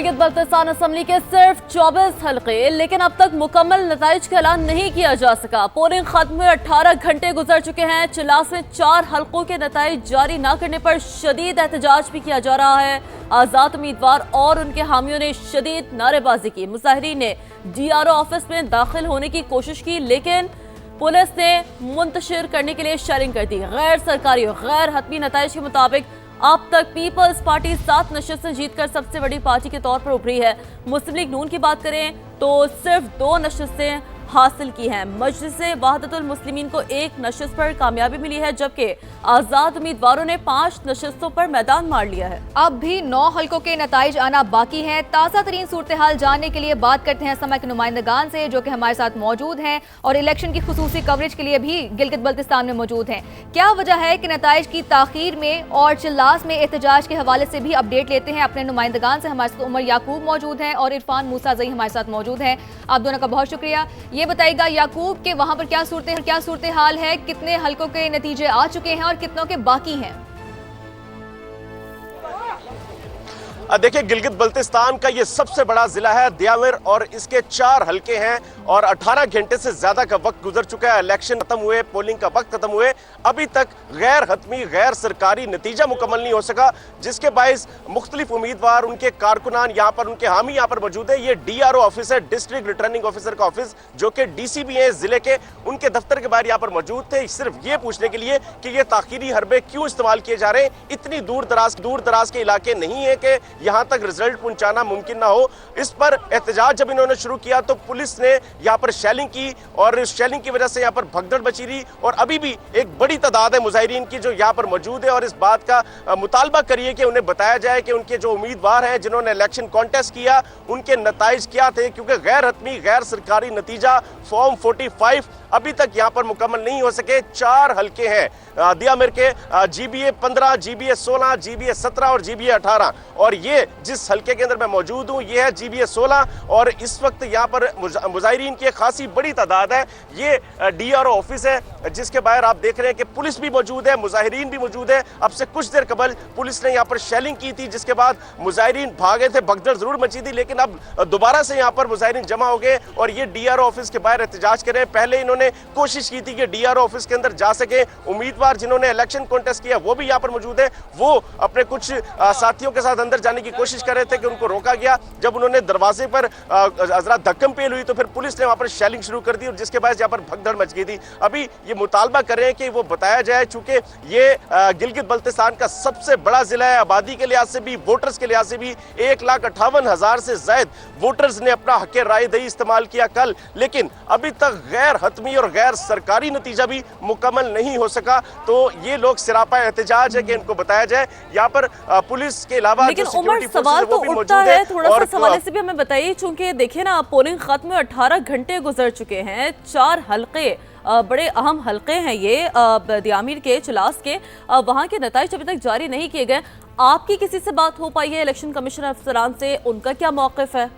Gilgit Baltistan assembly के सिर्फ 24 हल्के, लेकिन अब तक मुकम्मल नताइज का ऐलान नहीं किया जा सका। पोलिंग खत्म हुए 18 घंटे गुजर चुके हैं। चिलास में 4 हल्कों के नताइज जारी न करने पर शदीद एहतजाज भी किया जा रहा है। आजाद उम्मीदवार और उनके हामियों ने शदीद नारेबाजी की। मुजाहिरीन ने DRO ऑफिस में दाखिल होने की कोशिश की, लेकिन पुलिस ने मुंतशिर करने के लिए शेलिंग कर दी। गैर सरकारी और गैर हतमी नताइज के मुताबिक अब तक पीपल्स पार्टी 7 नशिस्तें जीतकर सबसे बड़ी पार्टी के तौर पर उभरी है। मुस्लिम लीग नून की बात करें तो सिर्फ 2 नशिस्तें हासिल की हैं। मजलिस वहदतुल मुस्लिमीन को 1 नशिस्त पर कामयाबी मिली है, जबकि आजाद उम्मीदवारों ने 5 नशिस्तों पर मैदान मार लिया है। अब भी 9 हल्कों के नताइज आना बाकी हैं। ताज़ा तरीन सूरत हाल जानने के लिए बात करते हैं समय के नुमाइंदगान से, जो कि हमारे साथ मौजूद हैं और इलेक्शन की खुसूसी कवरेज के लिए भी गिलगित बल्तिस्तान में मौजूद हैं। क्या वजह है कि नताइज की ताखीर में और चिल्लास में एहतजाज के हवाले से भी अपडेट लेते हैं अपने नुमाइंदगान से। हमारे साथ उमर याकूब मौजूद हैं और इरफान मूसा जई हमारे साथ मौजूद हैं। आप दोनों का बहुत शुक्रिया। ये बताइएगा याकूब के वहां पर क्या सूरत हाल है, कितने हल्कों के नतीजे आ चुके हैं और कितनों के बाकी हैं? देखिए, गिलगित बल्तिस्तान का ये सबसे बड़ा जिला है दियामिर और इसके 4 हल्के हैं और 18 घंटे से ज्यादा का वक्त गुजर चुका है। इलेक्शन खत्म हुए, पोलिंग का वक्त खत्म हुए, अभी तक गैर हतमी गैर सरकारी नतीजा मुकम्मल नहीं हो सका, जिसके बायस मुख्तलिफ उम्मीदवार, उनके कारकुनान यहाँ पर, उनके हामी यहाँ पर मौजूद है। ये DRO ऑफिस है, डिस्ट्रिक्ट रिटर्निंग ऑफिसर का ऑफिस, जो कि DCB है जिले के, उनके दफ्तर के बाहर यहाँ पर मौजूद थे, सिर्फ ये पूछने के लिए कि ये ताखीरी हरबे क्यों इस्तेमाल किए जा रहे हैं। इतनी दूर दराज के इलाके नहीं है कि यहां तक रिजल्ट पहुंचाना मुमकिन ना हो। इस पर एहतजाज जब इन्होंने शुरू किया तो पुलिस ने यहां पर शेलिंग की और इस शेलिंग की वजह से यहां पर भगदड़ मची रही और अभी भी एक बड़ी तादाद है मुजाहिरीन की जो यहां पर मौजूद है और इस बात का मुतालबा करिए कि उन्हें बताया जाए कि उनके जो उम्मीदवार हैं जिन्होंने इलेक्शन कॉन्टेस्ट किया उनके नताइज क्या थे, क्योंकि गैर हतमी गैर सरकारी नतीजा फॉर्म 45 अभी तक यहां पर मुकम्मल नहीं हो सके। 4 हल्के हैं दियामिर के, GBA 15, GBA 16, GBA 17 और GBA 18 और ये जिस हल्के के अंदर मैं मौजूद हूं ये है GBA 16 और इस वक्त यहां पर मुजाहिरीन की खासी बड़ी तादाद है। ये DRO ऑफिस है जिसके बाहर आप देख रहे हैं कि पुलिस भी मौजूद है, मुजाहिरीन भी मौजूद है। अब से कुछ देर कबल पुलिस ने यहां पर शेलिंग की थी, जिसके बाद मुजाहिरीन भागे थे, भगदड़ जरूर मची थी, लेकिन अब दोबारा से यहां पर मुजाहिरीन जमा हो गए और ये DRO ऑफिस के बाहर एहतजाज कर रहे हैं। पहले इन्होंने कोशिश की थी कि DRO ऑफिस के अंदर जा सके, उम्मीदवार जिन्होंने इलेक्शन कॉन्टेस्ट किया वो भी यहां पर मौजूद है, वो अपने कुछ साथियों के साथ अंदर जाने की कोशिश कर रहे थे कि उनको रोका गया। जब उन्होंने दरवाजे पर जरा धक्कम पेल हुई तो फिर पुलिस ने वहां पर शेलिंग शुरू कर दी और जिसके बाद यहां पर भगदड़ मच गई थी। अभी ये मुतालबा कर रहे हैं कि वो बताया जाए, चूंकि ये गिलगित बल्तिस्तान का सबसे बड़ा जिला है, आबादी के लिहाज से भी, वोटर्स के लिहाज से भी 1,58,000 से ज्यादा वोटर्स ने अपना हक राय दही इस्तेमाल किया कल, लेकिन अभी तक गैर हतमी और गैर सरकारी नतीजा भी मुकम्मल नहीं हो सका। तो ये लोग सिरापा एहतजाज है कि इनको बताया जाए। यहाँ पर पुलिस के अलावा लेकिन उमर सवाल तो उठता है, थोड़ा सा सवाल से भी हमें बताइए, चूंकि देखिए ना पोलिंग खत्म में 18 घंटे गुजर चुके हैं, 4 हल्के बड़े अहम हल्के हैं ये दियामिर के, चिलास के, वहां के नताइज अभी तक जारी नहीं किए गए। आपकी किसी से बात हो पाई है इलेक्शन कमीशन अफसरान से, उनका क्या मौक़िफ़ है?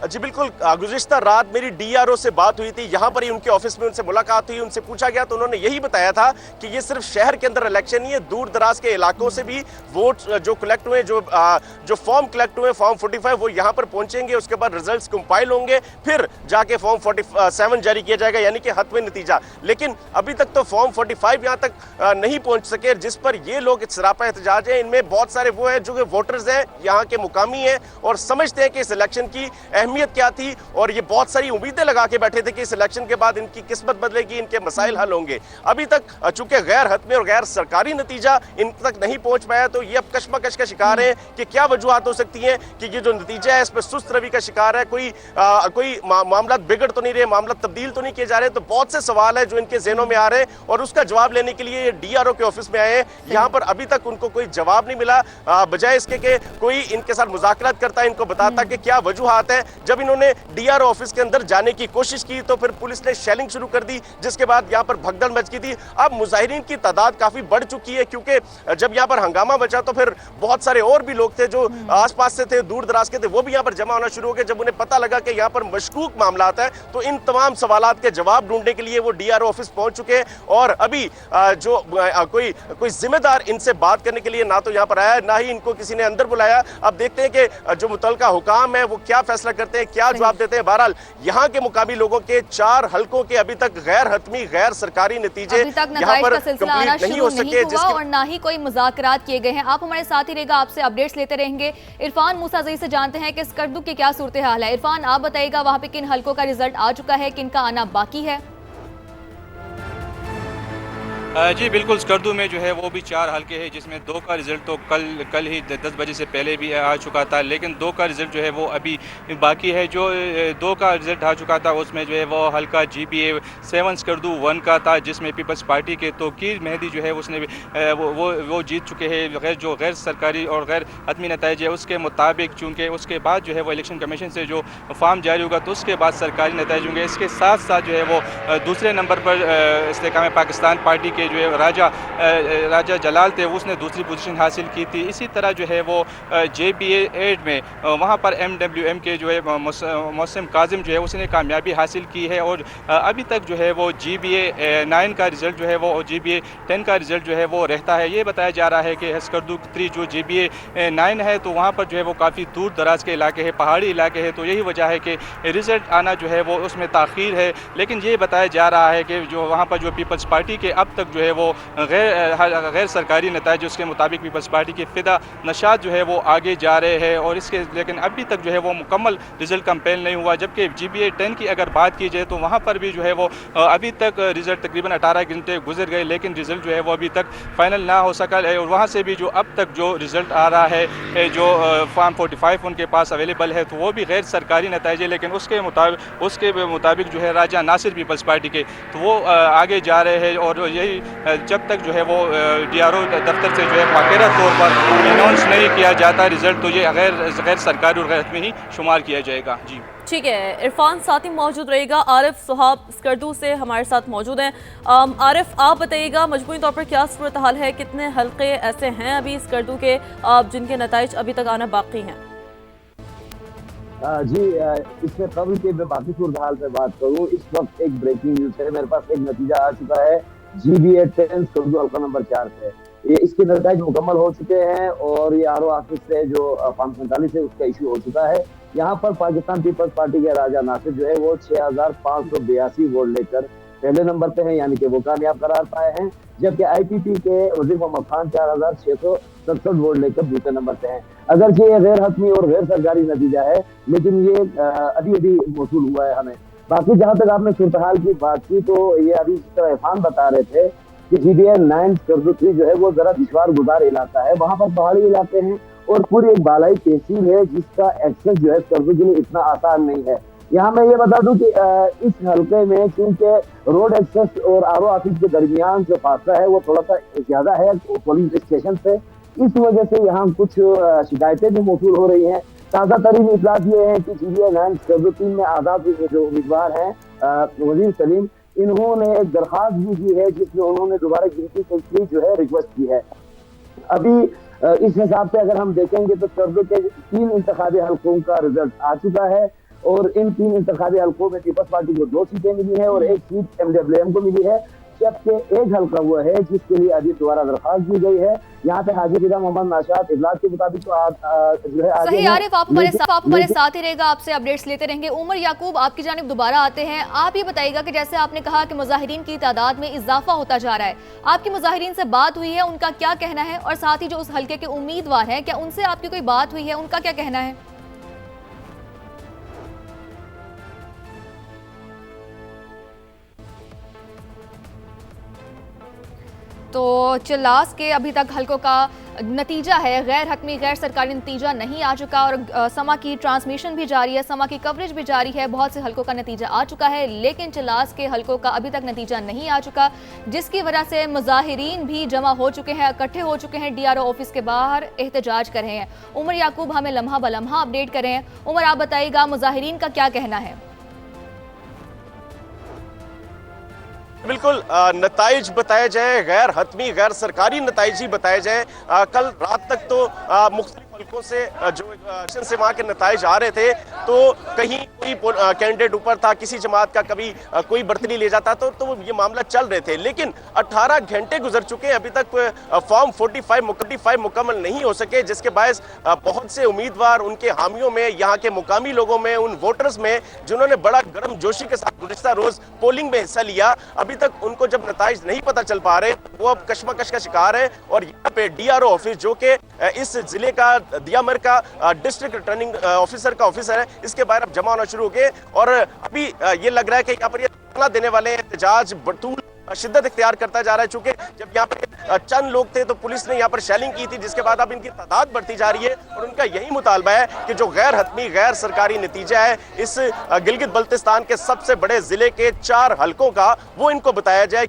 जी बिल्कुल, गुज़िश्ता रात मेरी DRO से बात हुई थी, यहाँ पर ही उनके ऑफिस में उनसे मुलाकात हुई, उनसे पूछा गया तो उन्होंने यही बताया था कि ये सिर्फ शहर के अंदर इलेक्शन नहीं है, दूर दराज के इलाकों से भी वोट जो कलेक्ट हुए, जो फॉर्म कलेक्ट हुए, फॉर्म 45 वो यहाँ पर पहुंचेंगे, उसके बाद रिजल्ट्स कंपाइल होंगे, फिर जाके फॉर्म 47 जारी किया जाएगा, यानी कि हतमी नतीजा। लेकिन अभी तक तो फॉर्म 45 यहाँ तक नहीं पहुंच सके, जिस पर ये लोग सरापा एहतजाज है। इनमें बहुत सारे वो हैं जो वोटर्स हैं, यहाँ के मुकामी हैं और समझते हैं कि इस इलेक्शन की अहमियत क्या थी और ये बहुत सारी उम्मीदें लगा के बैठे थे कि इस इलेक्शन के बाद इनकी किस्मत बदलेगी, इनके मसाइल हल होंगे। अभी तक चूंकि गैर हतमी और गैर सरकारी नतीजा इन तक नहीं पहुंच पाया, तो ये अब कशमकश का शिकार है कि क्या वजूहत हो सकती हैं कि ये जो नतीजा है इस पर सुस्त रवि का शिकार है, कोई मामला बिगड़ तो नहीं रहे, मामला तब्दील तो नहीं किए जा रहे। तो बहुत से सवाल है जो इनके ज़हनों में आ रहे हैं और उसका जवाब लेने के लिए ये DRO के ऑफिस में आए हैं। यहाँ पर अभी तक उनको कोई जवाब नहीं मिला, बजाय इसके कि कोई इनके साथ मुज़ाकरात करता है, इनको बताता कि क्या वजूहत है जब इन्होंने डीआरओ ऑफिस के अंदर जाने की कोशिश की तो फिर पुलिस ने शेलिंग शुरू कर दी, जिसके बाद यहाँ पर भगदड़ मच गई थी। अब मुजाहिरीन की तादाद काफी बढ़ चुकी है, क्योंकि जब यहाँ पर हंगामा बचा तो फिर बहुत सारे और भी लोग थे जो आसपास से थे, दूर दराज के थे, वो भी यहाँ पर जमा होना शुरू हो गए। जब उन्हें पता लगा कि यहाँ पर मशकूक मामलात है तो इन तमाम सवालात के जवाब ढूंढने के लिए वो डीआरओ ऑफिस पहुंच चुके हैं। और अभी जो कोई जिम्मेदार इनसे बात करने के लिए ना तो यहाँ पर आया, ना ही इनको किसी ने अंदर बुलाया। अब देखते हैं कि जो मुतलका हुकाम है वो क्या फैसला करते हैं, क्या जवाब देते हैं। बहरहाल यहाँ के मुकामी लोगों के 4 हल्कों के अभी तक गैर हतमी गैर सरकारी नतीजे यहाँ पर कंप्लीट नहीं हो सके, और ना ही कोई मुज़ाकरात किए गए हैं। आप हमारे साथ ही रहेगा, आपसे अपडेट्स लेते रहेंगे। इरफान मूसा जई से जानते हैं कि स्कर्दू की क्या सूरत हाल है। इरफान, आप बताइएगा वहां पे किन हल्कों का रिजल्ट आ चुका है, किन का आना बाकी है? जी बिल्कुल, स्कर्दू में जो है वो भी 4 हल्के हैं, जिसमें 2 का रिज़ल्ट तो कल ही 10 बजे से पहले भी आ चुका था, लेकिन 2 का रिज़ल्ट जो है वो अभी बाकी है। जो 2 का रिज़ल्ट आ चुका था उसमें जो है वो हल्का GBA 7 स्कर्दू 1 का था, जिसमें पीपल्स पार्टी के तौकीर मेहदी जो है उसने वो जीत चुके हैं। जो गैर सरकारी और गैर हतमी नताइज है उसके मुताबिक, चूँकि उसके बाद जो है वो इलेक्शन कमीशन से जो फॉर्म जारी होगा तो उसके बाद सरकारी नताइज होंगे। इसके साथ साथ जो है वो दूसरे नंबर पर इस्तेकाम पाकिस्तान पार्टी के जो है राजा जलाल थे, उसने दूसरी पोजीशन हासिल की थी। इसी तरह जो है वो JBA 8 में वहाँ पर MWM के जो है मौसम काजिम जो है उसने कामयाबी हासिल की है। और अभी तक जो है वो GBA 9 का रिज़ल्ट जो है वो GBA 10 का रिज़ल्ट जो है वो रहता है। ये बताया जा रहा है कि स्कर्दू 3 जो GBA 9 है तो वहाँ पर जो है वो काफ़ी दूर दराज के इलाके हैं, पहाड़ी इलाके हैं, तो यही वजह है कि रिज़ल्ट आना जो है वो उसमें ताख़ीर है। लेकिन ये बताया जा रहा है कि जो वहाँ पर जो पीपल्स पार्टी के अब तक जो है वो गैर सरकारी नताइज उसके मुताबिक पीपल्स पार्टी के फ़िदा नशात जो है वो आगे जा रहे हैं। और इसके लेकिन अभी तक जो है वो मुकम्मल रिज़ल्ट कंपेल नहीं हुआ। जबकि GBA 10 की अगर बात की जाए तो वहाँ पर भी जो है वो अभी तक रिज़ल्ट तकरीबन 18 घंटे गुजर गए, लेकिन रिज़ल्ट जो है वो अभी तक फाइनल ना हो सका। और वहाँ से भी जो अब तक जो रिज़ल्ट आ रहा है, जो फॉर्म 45 उनके पास अवेलेबल है, तो वो भी गैर सरकारी नताइज है, लेकिन उसके मुताबिक जो है राजा नासिर पीपल्स पार्टी के तो वो आगे जा रहे हैं। और यही जब तक जो है वो DRO दफ्तर से जो है बाकायदा तौर पर अनाउंस नहीं किया जाता रिजल्ट, तो ये गैर सरकारी और गैर हतमी ही शुमार किया जाएगा। जी ठीक है, इरफान साथ ही मौजूद रहेगा। आरिफ सुहाब स्कर्दू से हमारे साथ मौजूद हैं। आरिफ, आप बताइएगा मजमूई तौर पर क्या सूरत हाल है, कितने हल्के ऐसे हैं अभी स्कर्दू के जिनके नताइज अभी तक आना बाकी हैं? जी, इससे कबल के मैं बाकी सूरत हाल पे बात करूँ, इस वक्त एक ब्रेकिंग न्यूज है, मेरे पास एक नतीजा आ चुका है। GBA 10 स्कर्दू हल्का नंबर 4 से ये इसके नतीजे मुकम्मल हो चुके हैं और ये RO ऑफिस से जो फॉर्म 47 है उसका इशू हो चुका है। यहाँ पर पाकिस्तान पीपल्स पार्टी के राजा नासिर जो है वो 6582 वोट लेकर पहले नंबर पे हैं, यानी कि वो कामयाब करार पाए हैं। जबकि IPP के वजीर मोहम्मद खान 4667 वोट लेकर दूसरे नंबर पे हैं। अगरचे ये गैर हतमी और गैर सरकारी नतीजा है, लेकिन ये अभी मौसूल हुआ है हमें। बाकी जहां तक आपने सूरत-हाल की बात की तो ये अभी जिस तरह इरफान बता रहे थे कि GBA 9 स्कर्दू 3 जो है वो जरा दुश्वार गुजार इलाका है, वहां पर पहाड़ी इलाके हैं और पूरी एक बालाई तहसील है जिसका एक्सेस जो है स्कर्दू के लिए इतना आसान नहीं है। यहाँ मैं ये बता दूं कि इस हल्के में क्योंकि रोड एक्सेस और RO ऑफिस के दरमियान जो फासला है वो थोड़ा सा ज्यादा है पोलिंग स्टेशन से, इस वजह से यहाँ कुछ शिकायतें भी मौसूल हो रही हैं। ताज़ा तरीन इतलात ये है कि GBA 9 स्कर्दू 3 में आज़ाद जो उम्मीदवार हैं वजीर सलीम, इन्होंने एक दरख्वास्त भी की है जिसमें उन्होंने दोबारा गिनती के लिए जो है रिक्वेस्ट की है। अभी इस हिसाब से अगर हम देखेंगे तो स्कर्दू के 3 इंतखाबी हल्कों का रिजल्ट आ चुका है और इन 3 इंतखाबी हल्कों में पीपल्स पार्टी को 2 सीटें मिली है और 1 सीट MWM को मिली है, जबकि एक हल्का हुआ है जिसके लिए अभी दोबारा दरख्वास्त दी गई है। यहाँ पे हाजी फिदा मोहम्मद नाशाद इजलास के मुताबिक तो जो है सही। आरिफ, आप हमारे साथ ही रहेगा, आपसे अपडेट्स लेते रहेंगे। उमर याकूब, आपकी जानिब दोबारा आते हैं। आप ये बताइएगा कि जैसे आपने कहा कि मुजाहिरीन की तादाद में इजाफा होता जा रहा है, आपकी मुजाहिरीन से बात हुई है, उनका क्या कहना है? और साथ ही जो उस हल्के के उम्मीदवार हैं, क्या उनसे आपकी कोई बात हुई है, उनका क्या कहना है? तो चिल्लास के अभी तक हलकों का नतीजा है गैर हतमी गैर सरकारी नतीजा नहीं आ चुका और समा की ट्रांसमिशन भी जारी है, समा की कवरेज भी जारी है। बहुत से हलकों का नतीजा आ चुका है लेकिन चिल्लास के हलकों का अभी तक नतीजा नहीं आ चुका, जिसकी वजह से मुजाहिरीन भी जमा हो चुके हैं, इकट्ठे हो चुके हैं, DRO ऑफिस के बाहर एहतजाज कर रहे हैं। उमर याकूब हमें लम्हा ब लम्हा अपडेट कर रहे हैं। उमर, आप बताइएगा मुजाहिरीन का क्या कहना है? बिल्कुल नताइज बताए जाए, गैर हतमी गैर सरकारी नताइज ही बताए जाए। कल रात तक तो मुख्तलिफ हल्कों से जो इलेक्शन से वहाँ के नताइज आ रहे थे, तो कहीं कोई कैंडिडेट ऊपर था, किसी जमात का कभी कोई बर्तरी ले जाता तो ये मामला चल रहे थे। लेकिन 18 घंटे गुजर चुके हैं, अभी तक फॉर्म 45 मुकम्मल नहीं हो सके, जिसके बायस बहुत से उम्मीदवार, उनके हामियों में, यहाँ के मुकामी लोगों में, उन वोटर्स में जिन्होंने बड़ा गर्म जोशी के साथ गुज़िश्ता रोज पोलिंग में हिस्सा लिया, अभी तक उनको जब नताइज नहीं पता चल पा रहे वो अब कशमकश का शिकार है। और यहाँ पे DRO ऑफिस, जो कि इस जिले का दियामर का डिस्ट्रिक्ट रिटर्निंग ऑफिसर का ऑफिसर है, इसके बाहर अब जमा होना शुरू हो गए और अभी ये लग रहा है कि यहाँ पर ये धरना देने वाले एहतजाज बतूल शिद्दत इख्तियार करता जा रहा है। चूंकि जब यहाँ पे चंद लोग थे तो पुलिस ने यहाँ पर शेलिंग की थी, जिसके बाद अब इनकी तादाद बढ़ती जा रही है और उनका यही मुतालबा है कि जो गैर हतमी गैर सरकारी नतीजा है इस गिलगित बल्तिस्तान के सबसे बड़े जिले के 4 हलकों का, वो इनको बताया जाए।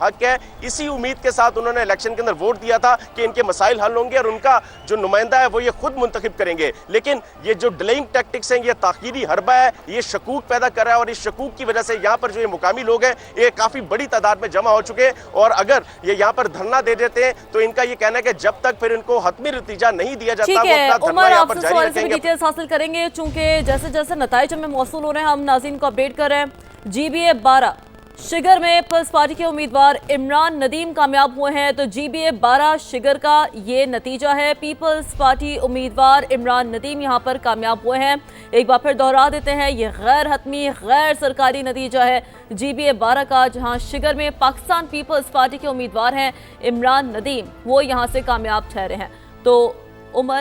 हक है, इसी उम्मीद के साथ उन्होंने इलेक्शन के अंदर वोट दिया था कि इनके मसाइल हल होंगे और उनका जो नुमाइंदा है वो ये खुद मुंतखब करेंगे। लेकिन ये जो डिलेइंग टैक्टिक्स हैं, ये ताखीरी हरबा है, ये शकूक पैदा कर रहा है और इस शकूक की वजह से यहाँ पर जो ये मुकामी लोग हैं ये काफी बड़ी तादाद में जमा हो चुके हैं। और अगर ये यहाँ पर धरना दे देते हैं तो इनका ये कहना है कि जब तक फिर इनको हतमी नतीजा नहीं दिया जाता वो अपना धरना यहाँ पर जारी रखेंगे। डिटेल्स हासिल करेंगे, चूंकि जैसे जैसे नताइज हमें मौसूल हो रहे हैं हम नाज़रीन को अपडेट कर रहे हैं। GBA 12 शिगर में पीपल्स पार्टी के उम्मीदवार इमरान नदीम कामयाब हुए हैं। तो GBA 12 शिगर का ये नतीजा है, पीपल्स पार्टी उम्मीदवार इमरान नदीम यहाँ पर कामयाब हुए हैं। एक बार फिर दोहरा देते हैं, ये गैर हतमी गैर सरकारी नतीजा है GBA 12 का, जहाँ शिगर में पाकिस्तान पीपल्स पार्टी के उम्मीदवार हैं इमरान नदीम, वो यहाँ से कामयाब ठहरे हैं। तो उमर,